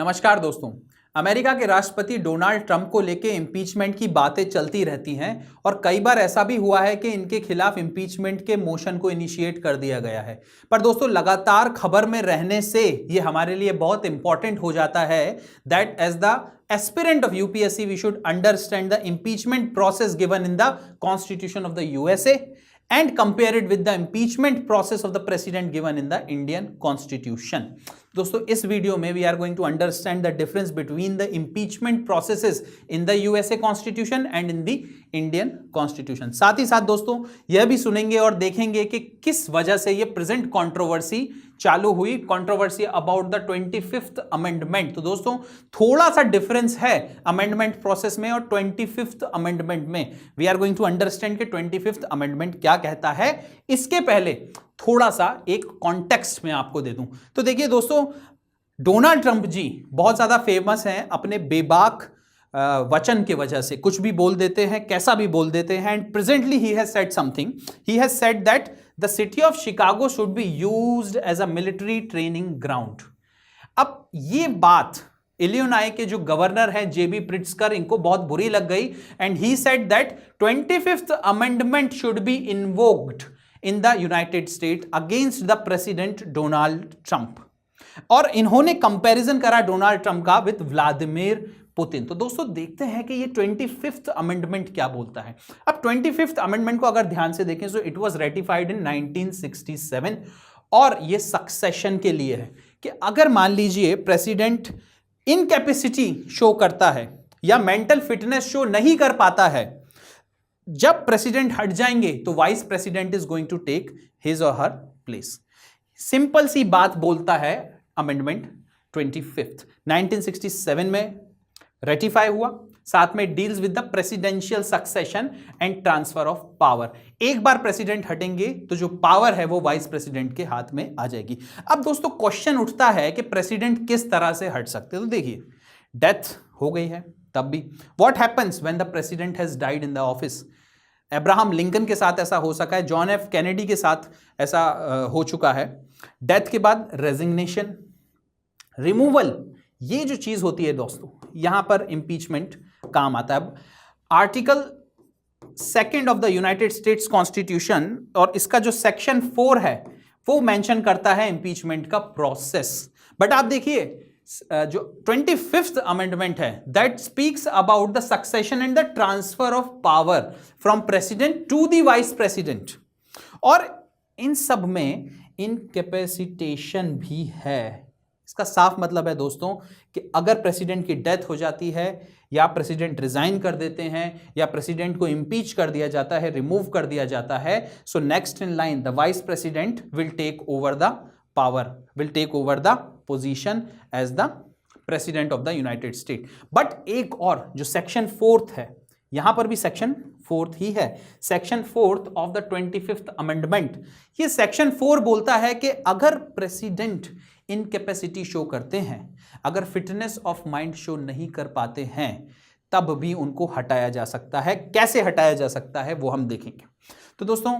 नमस्कार दोस्तों। अमेरिका के राष्ट्रपति डोनाल्ड ट्रंप को लेके इंपीचमेंट की बातें चलती रहती हैं और कई बार ऐसा भी हुआ है कि इनके खिलाफ इंपीचमेंट के मोशन को इनिशिएट कर दिया गया है। पर दोस्तों, लगातार खबर में रहने से ये हमारे लिए बहुत इंपॉर्टेंट हो जाता है that as the aspirant of UPSC we should understand the impeachment process given in the Constitution of the USA and compare it with the impeachment process of the president given in the Indian Constitution. दोस्तों, इस video में we are going to understand the difference between the impeachment processes in the USA Constitution and in the Indian Constitution. साथ ही साथ दोस्तों यह भी सुनेंगे और देखेंगे कि किस वजह से ये प्रेजेंट कंट्रोवर्सी चालू हुई, controversy about the 25th amendment. तो दोस्तों थोड़ा सा डिफरेंस है अमेंडमेंट प्रोसेस में और 25th अमेंडमेंट में। We are going to understand कि 25th अमेंडमेंट क्या कहता है। इसके पहले थोड़ा सा एक कॉन्टेक्स्ट में आपको दे दूं तो देखिए दोस्तों, डोनाल्ड ट्रंप जी बहुत ज्यादा फेमस हैं अपने बेबाक वचन की वजह से। कुछ भी बोल देते हैं, कैसा भी बोल देते हैं। And presently he has said something, he has said that the city of Chicago should be used as a military training ground. अब ये बात इलिनॉय के जो गवर्नर हैं जेबी प्रिट्जकर, इनको बहुत बुरी लग गई and he said that 25th amendment should be invoked in the United state against the president Donald Trump. और इन्होंने कंपैरिजन करा डोनाल्ड ट्रंप का विद व्लादिमीर पुतिन। तो दोस्तों देखते हैं कि ये 25th अमेंडमेंट क्या बोलता है। अब 25th अमेंडमेंट को अगर ध्यान से देखें तो इट वाज रेटिफाइड इन 1967 और ये सक्सेशन के लिए है कि अगर मान लीजिए प्रेसिडेंट इनकैपेसिटी शो करता है या मेंटल फिटनेस शो नहीं कर पाता है, जब प्रेसिडेंट हट जाएंगे तो vice president is going to take his or her place. Simple सी बात बोलता है अमेंडमेंट 25th 1967 में रेटिफाई हुआ, साथ में deals with the presidential succession and transfer of power. एक बार प्रेसिडेंट हटेंगे तो जो पावर है वो वाइस प्रेसिडेंट के हाथ में आ जाएगी। अब दोस्तों क्वेश्चन उठता है कि प्रेसिडेंट किस तरह से हट सकते हैं। तो देखिए, डेथ हो गई है तब भी what happens when the president has died in the office. Abraham Lincoln के साथ ऐसा हो सका है, जॉन एफ कैनेडी के साथ ऐसा हो चुका है। डेथ के बाद रेजिग्नेशन, रिमूवल, ये जो चीज होती है दोस्तों, यहां पर इंपीचमेंट काम आता है। Article 2 of the United states constitution और इसका जो सेक्शन 4 है वो मेंशन करता है इंपीचमेंट का प्रोसेस। बट आप देखिए जो 25th अमेंडमेंट है that speaks about the succession and the transfer of power from president to the vice president, और इन सब में इनकैपेसिटेशन भी है। इसका साफ मतलब है दोस्तों कि अगर प्रेसिडेंट की डेथ हो जाती है या प्रेसिडेंट रिजाइन कर देते हैं या प्रेसिडेंट को इंपीच कर दिया जाता है, रिमूव कर दिया जाता है, so next in line the vice president will take over the power, will take over the position as the president of the United State. But एक और जो सेक्शन 4 है, यहां पर भी सेक्शन 4 ही है, section 4 of the 25th amendment. ये section 4 बोलता है कि अगर प्रेसिडेंट इनकैपेसिटी शो करते हैं, अगर फिटनेस ऑफ माइंड शो नहीं कर पाते हैं, तब भी उनको हटाया जा सकता है। कैसे हटाया जा सकता है वो हम देखेंगे। तो दोस्तों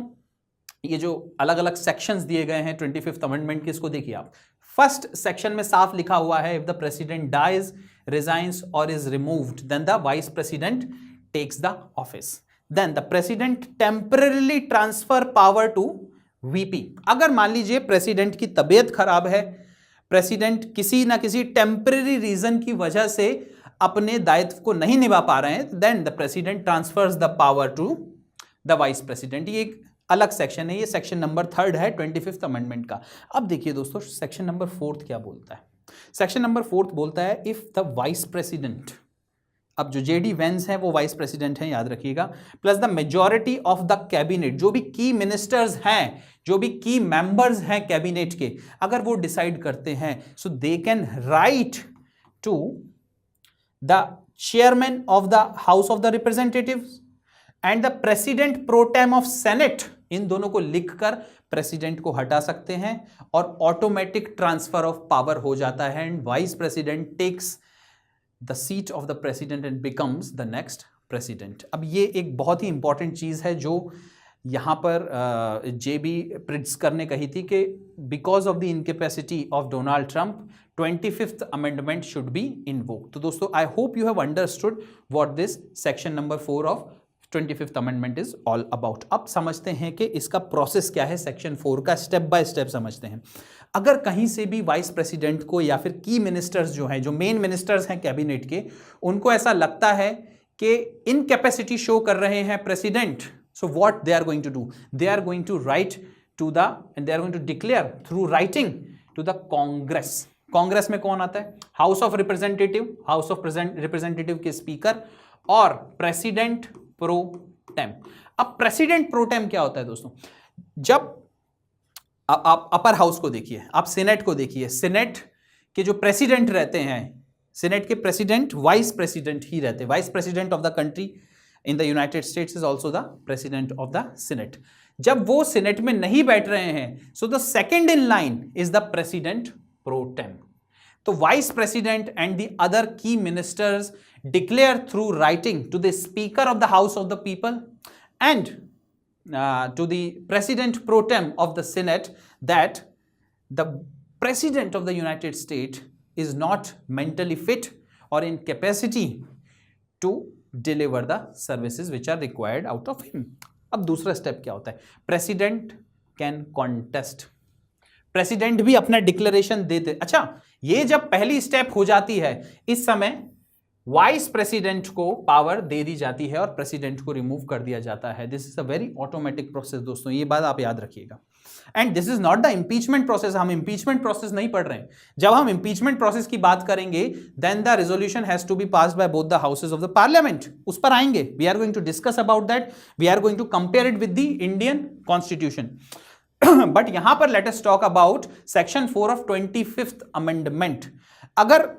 ये जो अलग अलग सेक्शंस दिए गए हैं 25th अमेंडमेंट के, इसको देखिए आप। फर्स्ट सेक्शन में साफ लिखा हुआ है, if the president dies, resigns or is removed then the vice president takes the office, then the president temporarily transfer power to VP. अगर मान लीजिए प्रेसिडेंट की तबीयत खराब है, प्रेसिडेंट किसी ना किसी टेम्पररी रीजन की वजह से अपने दायित्व को नहीं निभा पा रहे हैं, then the president transfers the power to the vice president. ये एक अलग सेक्शन है, ये सेक्शन नंबर 3 है 25th अमेंडमेंट का। अब देखिए दोस्तों सेक्शन नंबर 4 क्या बोलता है। सेक्शन नंबर 4 बोलता है इफ द वाइस प्रेसिडेंट, अब जो जेडी वेंस है वो वाइस प्रेसिडेंट है, याद रखिएगा, plus the majority of the cabinet, जो भी की मिनिस्टर्स हैं, जो भी की मेंबर्स हैं कैबिनेट के, अगर वो डिसाइड करते हैं, so they can write to the chairman of the House of the Representatives and the president pro tem of Senate, इन दोनों को लिखकर प्रेसिडेंट को हटा सकते हैं और ऑटोमेटिक ट्रांसफर ऑफ पावर हो जाता है and vice president takes the seat of the president and becomes the next president. अब ये एक बहुत ही इंपॉर्टेंट चीज है जो यहाँ पर जेबी प्रिट्जकर ने कही थी कि because of the incapacity of Donald Trump 25th amendment should be invoked. तो दोस्तों I hope you have understood what this section number 4 of 25th amendment is all about. अब समझते हैं कि इसका प्रोसेस क्या है, सेक्शन 4 का स्टेप बाय स्टेप समझते हैं. अगर कहीं से भी वाइस प्रेसिडेंट को या फिर की मिनिस्टर्स जो हैं, जो मेन मिनिस्टर्स हैं कैबिनेट के, उनको ऐसा लगता है कि इनकैपेसिटी शो कर रहे हैं president, so what they are going to do, they are going to write to the and they are going to declare through writing to the Congress. Congress में कौन आता है? House of Representative, House of Representative के speaker और president pro tem. अब president pro टेम क्या होता है दोस्तों? जब आप अपर हाउस को देखिए, आप सेनेट को देखिए, सेनेट के जो प्रेसिडेंट रहते हैं, सेनेट के प्रेसिडेंट वाइस प्रेसिडेंट ही रहते हैं. Vice president of the country in the United States is also the president of the Senate. जब वो सेनेट में नहीं बैठ रहे हैं, so the second in line is the president pro tem. तो vice president and the other key ministers declare through writing to the speaker of the house of the people and to the president pro tem of the senate that the president of the United States is not mentally fit or in capacity to deliver the services which are required out of him. अब दूसरा step क्या होता है? President can contest. President भी अपना declaration देते. अच्छा, ये जब पहली स्टेप हो जाती है, इस समय वाइस प्रेसिडेंट को पावर दे दी जाती है और प्रेसिडेंट को रिमूव कर दिया जाता है. This is a very automatic process दोस्तों, ये बात आप याद रखिएगा. And this is not the impeachment process. हम इंपीचमेंट प्रोसेस नहीं पढ़ रहे हैं. जब हम इंपीचमेंट प्रोसेस की बात करेंगे, then the resolution has to be passed by both the houses of the parliament. उस पर आएंगे. We are going to discuss about that. We are going to compare it with the Indian constitution. But यहां पर let us talk about section 4 of 25th amendment. अगर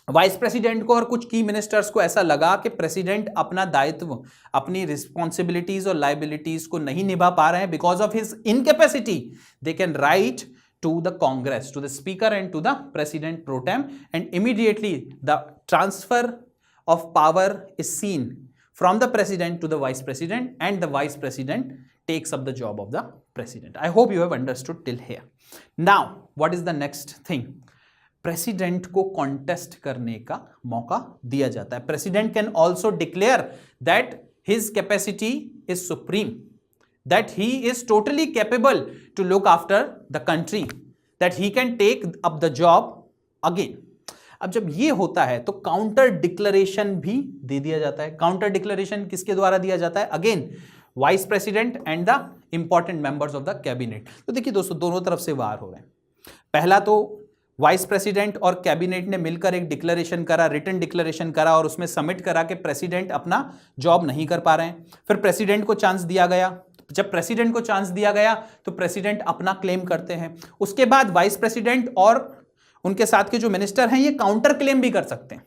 vice president को और कुछ की मिनिस्टर्स को ऐसा लगा कि प्रेसिडेंट अपना दायित्व, अपनी रिस्पॉन्सिबिलिटीज और लाइबिलिटीज को नहीं निभा पा रहे हैं because of his incapacity, they can write to the Congress, to the speaker and to the president pro tem, and immediately the transfer of power is seen from the president to the vice president and the vice president takes up the job of the president. I hope you have understood till here. Now, what is the next thing? President को contest करने का मौका दिया जाता है. President can also declare that his capacity is supreme, that he is totally capable to look after the country, that he can take up the job again. अब जब ये होता है तो काउंटर डिक्लेरेशन भी दे दिया जाता है. काउंटर डिक्लेरेशन किसके द्वारा दिया जाता है? Again vice president and the important members of the cabinet. तो देखिए दोस्तों, दोनों तरफ से वार हो रहे हैं. पहला तो वाइस प्रेसिडेंट और कैबिनेट ने मिलकर एक डिक्लेरेशन करा, रिटन डिक्लेरेशन करा और उसमें सबमिट करा कि प्रेसिडेंट अपना जॉब नहीं कर पा रहे हैं. फिर प्रेसिडेंट को चांस दिया गया. जब प्रेसिडेंट को चांस दिया गया तो प्रेसिडेंट अपना क्लेम करते हैं. उसके बाद वाइस प्रेसिडेंट और उनके साथ के जो मिनिस्टर हैं ये काउंटर क्लेम भी कर सकते हैं.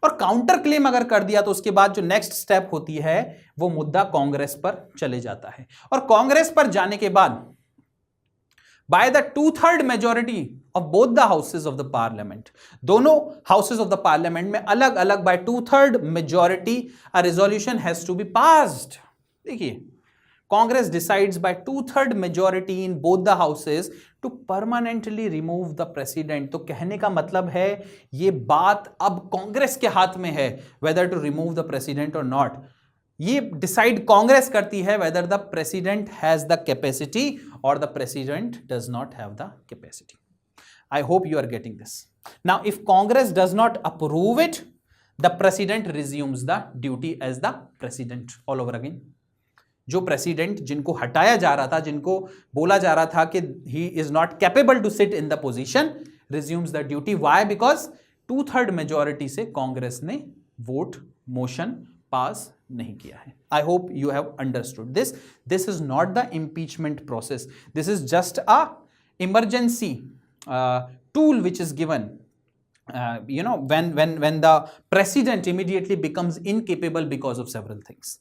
और काउंटर क्लेम अगर कर दिया तो उसके बाद जो नेक्स्ट स्टेप होती है वो मुद्दा कांग्रेस पर चले जाता है. और कांग्रेस पर जाने के बाद by the 2/3 majority of both the houses of the parliament, दोनों हाउसेज ऑफ द पार्लियामेंट में अलग अलग by 2/3 majority a resolution has to be passed. देखिए, Congress decides by 2/3 majority in both the houses to permanently remove the president. तो कहने का मतलब है ये बात अब कांग्रेस के हाथ में है whether to remove the president or not. ये डिसाइड कांग्रेस करती है whether the president has the capacity or the president does not have the capacity. I hope you are getting this. Now if Congress does not approve it, the president resumes the duty as the president all over again. जो president जिनको हटाया जा रहा था, जिनको बोला जा रहा था कि he is not capable to sit in the position, resumes the duty. Why? Because 2/3 majority से कांग्रेस ने वोट मोशन पास नहीं किया है. I hope you have understood this. This is not the impeachment process. This is just a emergency tool which is given when the president immediately becomes incapable because of several things.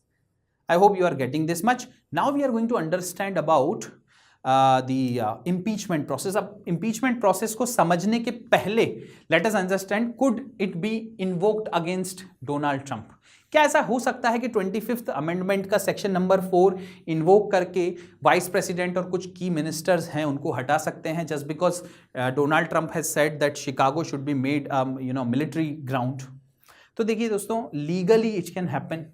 I hope you are getting this much. Now we are going to understand about the impeachment process. अब impeachment process को समझने के पहले let us understand, could it be invoked against Donald Trump? क्या ऐसा हो सकता है कि 25th अमेंडमेंट का सेक्शन नंबर 4 इन्वोक करके वाइस प्रेसिडेंट और कुछ की मिनिस्टर्स हैं उनको हटा सकते हैं just because Donald Trump has said that Chicago should be made military ground? तो देखिए दोस्तों, legally it can happen,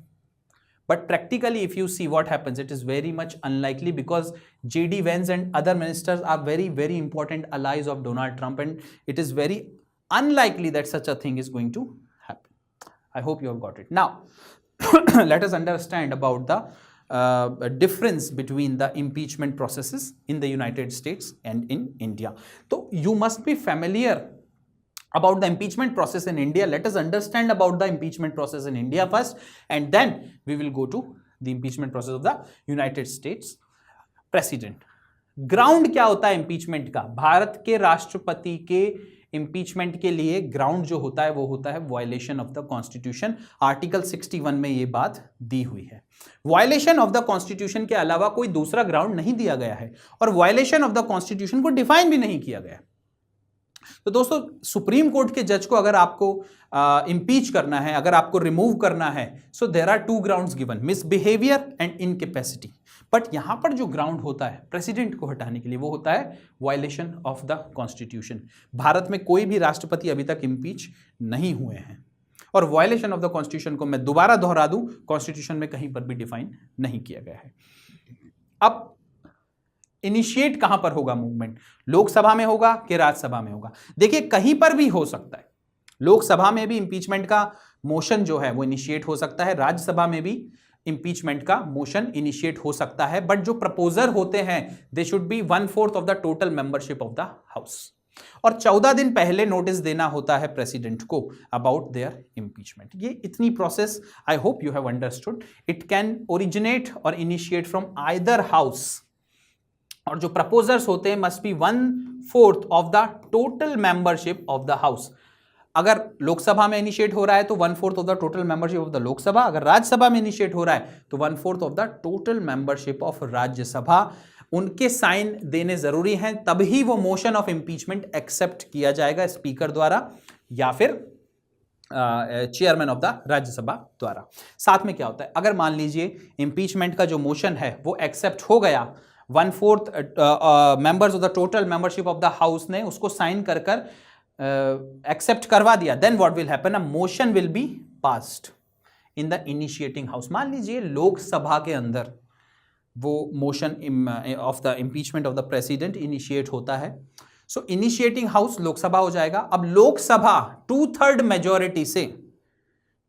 but practically if you see what happens, it is very much unlikely because JD Vance and other ministers are very, very important allies of Donald Trump, and it is very unlikely that such a thing is going to happen. I hope you have got it. Now, let us understand about the difference between the impeachment processes in the United States and in India. So you must be familiar about the impeachment process in India. Let us understand about the impeachment process in India first, and then we will go to the impeachment process of the United States President. Ground क्या होता है impeachment का? भारत के राष्ट्रपति के impeachment के लिए ground जो होता है वो होता है violation of the constitution. Article 61 में ये बात दी हुई है। वायलेशन ऑफ द कॉन्स्टिट्यूशन के अलावा कोई दूसरा ग्राउंड नहीं दिया गया है और वायलेशन ऑफ द कॉन्स्टिट्यूशन को डिफाइन भी नहीं किया गया। तो दोस्तों, सुप्रीम कोर्ट के जज को अगर आपको इंपीच करना है, अगर आपको रिमूव करना है, so there are 2 grounds given, misbehaviour and incapacity. But यहां पर जो ग्राउंड होता है प्रेसिडेंट को हटाने के लिए वो होता है violation of the constitution. Bharat में कोई भी राष्ट्रपति अभी तक इंपीच नहीं हुए हैं और वायलेशन ऑफ द कॉन्स्टिट्यूशन को मैं दोबारा दोहरा दूं, कॉन्स्टिट्यूशन में कहीं पर भी डिफाइन नहीं किया गया है। अब इनिशिएट कहां पर होगा मूवमेंट? लोकसभा में होगा कि राज्यसभा में होगा? देखिए, कहीं पर भी हो सकता है। लोकसभा में भी इंपीचमेंट का मोशन जो है वो इनिशिएट हो सकता है, राज्यसभा में भी इंपीचमेंट का मोशन इनिशिएट हो सकता है, बट जो प्रपोजर होते हैं they should be 1/4 of the total membership of the house, और 14 दिन पहले नोटिस देना होता है प्रेसिडेंट को अबाउट देयर इंपीचमेंट। ये इतनी process I hope you have understood. It can originate or initiate from either house, और जो प्रपोजर्स होते हैं must be 1/4 of the total membership of the house. अगर लोकसभा में इनिशिएट हो रहा है तो 1/4 of the total membership of the Lok Sabha, अगर राज्यसभा में इनिशिएट हो रहा है तो 1/4 of the total membership of Rajya Sabha. उनके साइन देने जरूरी हैं, तभी वो मोशन ऑफ इंपीचमेंट एक्सेप्ट किया जाएगा स्पीकर द्वारा या फिर चेयरमैन ऑफ द राज्यसभा द्वारा। साथ में क्या होता है, अगर मान लीजिए इंपीचमेंट का जो मोशन है वो एक्सेप्ट हो गया, 1/4 members of the total membership of the house ने उसको साइन कर एक्सेप्ट करवा दिया, then what will happen, a motion will be passed in the initiating house. मान लीजिए लोकसभा के अंदर वो motion of the impeachment of the president initiate होता है, सो इनिशिएटिंग हाउस लोकसभा हो जाएगा। अब लोकसभा 2/3 मेजॉरिटी से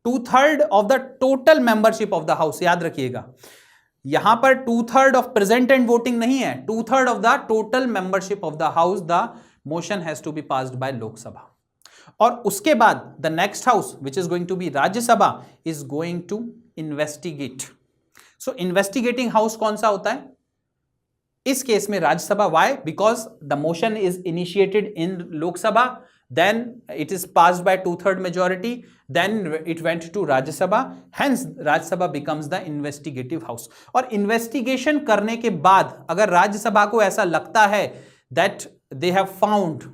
2/3 of the total membership of the house, याद रखिएगा यहां पर 2/3 ऑफ प्रेजेंट एंड वोटिंग नहीं है, 2/3 of the total membership of the house, the motion has to be passed by Lok Sabha. और उसके बाद the next house which is going to be Rajya Sabha is going to investigate. So investigating house कौन सा होता है इस केस में? Rajya Sabha. Why? Because the motion is initiated in Lok Sabha, then it is passed by 2/3 majority, then it went to Rajya Sabha, hence Rajya Sabha becomes the investigative house। और investigation करने के बाद अगर राज्यसभा को ऐसा लगता है that they have found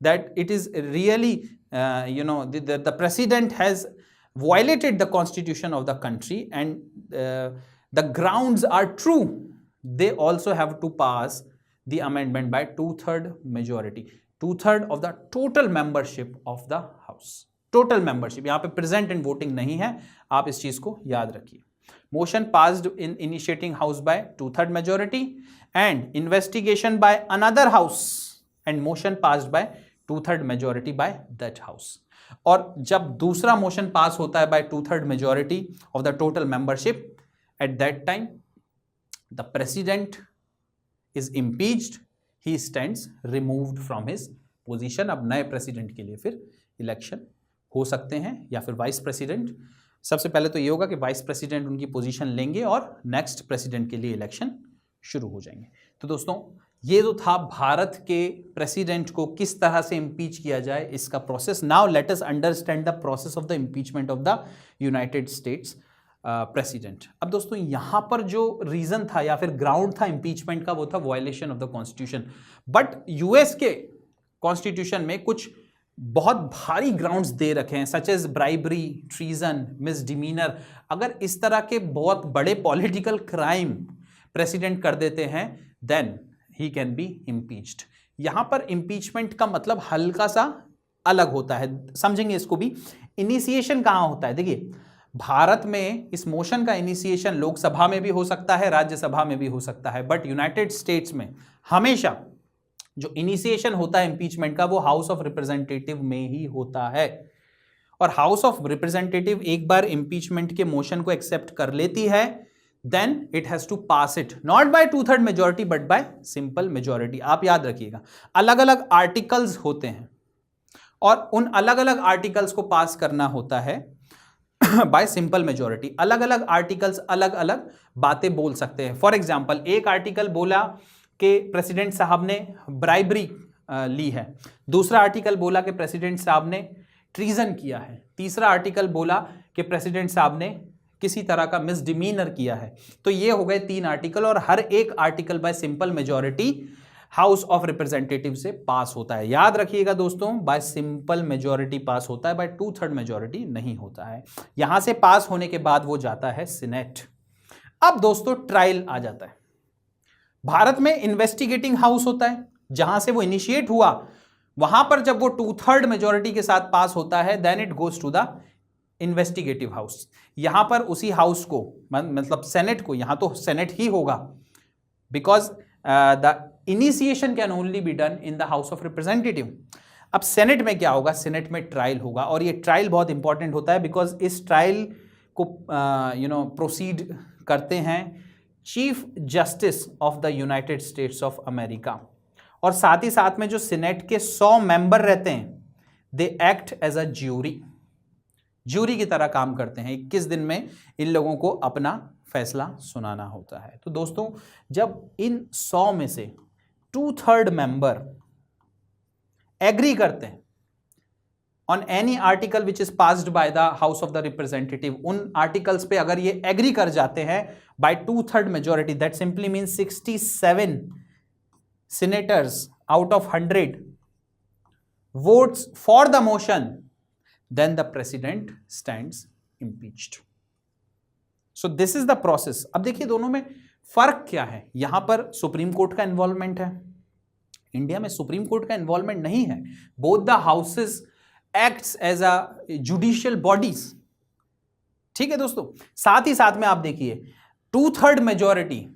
that it is really the president has violated the constitution of the country and the grounds are true, they also have to pass the amendment by 2/3 majority, 2/3 of the total membership of the house। Total membership, यहां पे present and voting नहीं है, आप इस चीज को याद रखिए। Motion passed in initiating house by 2/3 majority and investigation by another house and motion passed by 2/3 majority by that house. और जब दूसरा मोशन पास होता है by 2/3 majority of the total membership, at that time the president is impeached, he stands removed from his position। अब नए president के लिए फिर इलेक्शन हो सकते हैं या फिर वाइस प्रेसिडेंट। सबसे पहले तो ये होगा कि वाइस प्रेसिडेंट उनकी पोजीशन लेंगे और नेक्स्ट प्रेसिडेंट के लिए इलेक्शन शुरू हो जाएंगे। तो दोस्तों, ये जो था भारत के प्रेसिडेंट को किस तरह से इम्पीच किया जाए इसका process. Now let us understand the process of the impeachment of the United states president. अब दोस्तों, यहां पर जो रीजन था या फिर ग्राउंड था इंपीचमेंट का वो था violation of the constitution. But US के कॉन्स्टिट्यूशन में कुछ बहुत भारी ग्राउंड्स दे रखे हैं, सच एज ब्राइबरी, ट्रीजन, मिसडिमीनर, अगर इस तरह के बहुत बड़े पॉलिटिकल क्राइम प्रेसिडेंट कर देते हैं, then he can be impeached. यहां पर इम्पीचमेंट का मतलब हल्का सा अलग होता है, समझेंगे इसको भी। इनिशिएशन कहां होता है, देखिए भारत में इस मोशन का इनिशिएशन लोकसभा में भी हो सकता है, राज्यसभा में भी हो सकता है, बट यूनाइटेड स्टेट्स में हमेशा जो इनिशिएशन होता है इंपीचमेंट का वो हाउस ऑफ रिप्रेजेंटेटिव में ही होता है। और हाउस ऑफ रिप्रेजेंटेटिव एक बार इंपीचमेंट के मोशन को एक्सेप्ट कर लेती है, then it has to pass it not by 2/3 majority but by simple majority. आप याद रखिएगा, अलग अलग आर्टिकल्स होते हैं और उन अलग अलग आर्टिकल्स को पास करना होता है बाय सिंपल मेजोरिटी। अलग अलग आर्टिकल्स अलग अलग बातें बोल सकते हैं। फॉर एग्जाम्पल, एक आर्टिकल बोला कि प्रेसिडेंट साहब ने ब्राइबरी ली है, दूसरा आर्टिकल बोला कि प्रेसिडेंट साहब ने ट्रीजन किया है, तीसरा आर्टिकल बोला कि प्रेसिडेंट साहब ने किसी तरह का मिसडिमीनर किया है। तो ये हो गए 3 आर्टिकल और हर एक article by simple majority house of representative से पास होता है। याद रखिएगा दोस्तों, बाय सिंपल मेजॉरिटी पास होता है, बाय 2/3 मेजॉरिटी नहीं होता है। यहां से पास होने के बाद वो जाता है सीनेट। अब दोस्तों ट्रायल आ जाता है। भारत में इन्वेस्टिगेटिंग हाउस होता है, जहां से वो इनिशिएट हुआ वहां पर जब वो 2/3 मेजॉरिटी के साथ पास होता है, then it goes to the investigative house. यहां पर उसी हाउस को मतलब सेनेट को, यहां तो सेनेट ही होगा, because the initiation can only be done in the House of representative. अब सेनेट में क्या होगा, सेनेट में ट्रायल होगा और ये ट्रायल बहुत इंपॉर्टेंट होता है बिकॉज इस ट्रायल को प्रोसीड करते हैं chief justice of the United states of America. और साथ ही साथ में जो सीनेट के 100 मेंबर रहते हैं, they act as a jury की तरह काम करते हैं। 21 दिन में इन लोगों को अपना फैसला सुनाना होता है। तो दोस्तों, जब इन 100 में से 2/3 मेंबर एग्री करते हैं on any article which is passed by the House of the Representative, उन आर्टिकल्स पे अगर ये एग्री कर जाते हैं by 2/3 majority, that simply means 67 senators out of 100 votes for the motion, then the president stands impeached. So this is the process. अब देखिए दोनों में फर्क क्या है। यहां पर सुप्रीम कोर्ट का इन्वॉल्वमेंट है, इंडिया में सुप्रीम कोर्ट का इन्वॉल्वमेंट नहीं है। Both the houses acts as a judicial bodies. ठीक है दोस्तों, साथ ही साथ में आप देखिए 2/3 मेजॉरिटी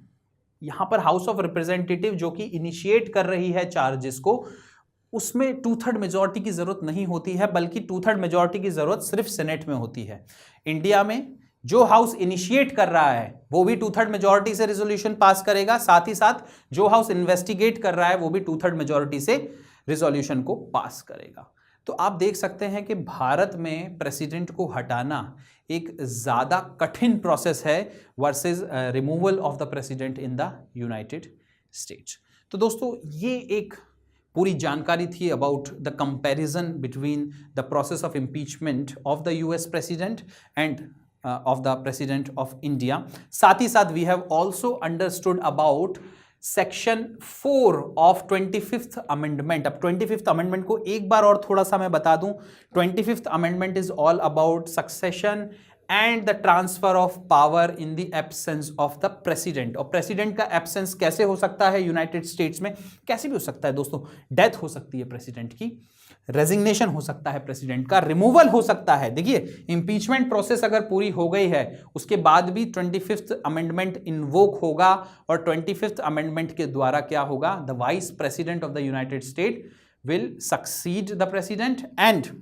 यहां पर हाउस ऑफ रिप्रेजेंटेटिव जो कि इनिशिएट कर रही है चार्जेस को, उसमें 2/3 मेजॉरिटी की जरूरत नहीं होती है, बल्कि 2/3 मेजॉरिटी की जरूरत सिर्फ सेनेट में होती है। इंडिया में जो हाउस इनिशिएट कर रहा है वो भी 2/3 मेजॉरिटी से रेजोल्यूशन पास करेगा, साथ ही साथ जो हाउस इन्वेस्टिगेट कर रहा है वो भी 2/3 मेजॉरिटी से रेजोल्यूशन को पास करेगा। तो आप देख सकते हैं कि भारत में प्रेसिडेंट को हटाना एक ज़्यादा कठिन प्रोसेस है versus removal of the president in the United States. तो दोस्तों, ये एक पूरी जानकारी थी about the comparison between the process of impeachment of the US president and of the president of India. साथ ही साथ we have also understood about section 4 of 25th amendment. अब 25th अमेंडमेंट को एक बार और थोड़ा सा मैं बता दूं, 25th amendment is all about succession and the transfer of power in the absence of the president. और प्रेसिडेंट का एब्सेंस कैसे हो सकता है यूनाइटेड स्टेट्स में, कैसे भी हो सकता है दोस्तों। डेथ हो सकती है प्रेसिडेंट की, रेजिग्नेशन हो सकता है प्रेसिडेंट का, रिमूवल हो सकता है। देखिए, इंपीचमेंट प्रोसेस अगर पूरी हो गई है उसके बाद भी 25th अमेंडमेंट इन्वोक होगा और 25th अमेंडमेंट के द्वारा क्या होगा, the vice president of the United state will succeed the president and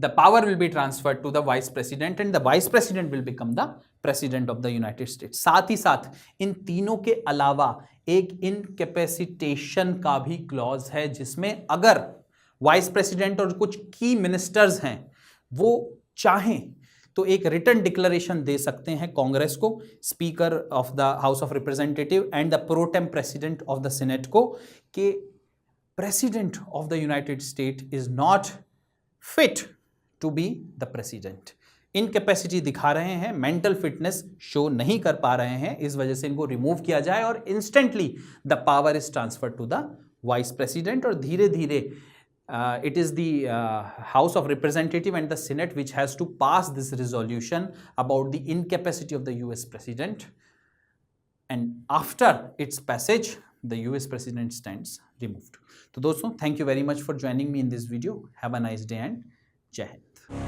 the power will be transferred to the vice president and the vice president will become the president of the United States। साथ ही साथ इन तीनों के अलावा एक इनकैपेसिटेशन का भी clause है, जिसमें अगर वाइस प्रेसिडेंट और कुछ की मिनिस्टर्स हैं वो चाहें तो एक रिटन डिक्लेरेशन दे सकते हैं कांग्रेस को, speaker of the House of Representative and the pro tem president of the senate को, कि president of the United State is not fit to be the president. Incapacity दिखा रहे हैं, मेंटल फिटनेस शो नहीं कर पा रहे हैं, इस वजह से इनको रिमूव किया जाए और instantly the power is transfer to the vice president. और धीरे धीरे it is the House of Representative and the Senate which has to pass this resolution about the incapacity of the US President, and after its passage the US President stands removed. तो दोस्तों, thank you very much for joining me in this video. Have a nice day and Jai Hind.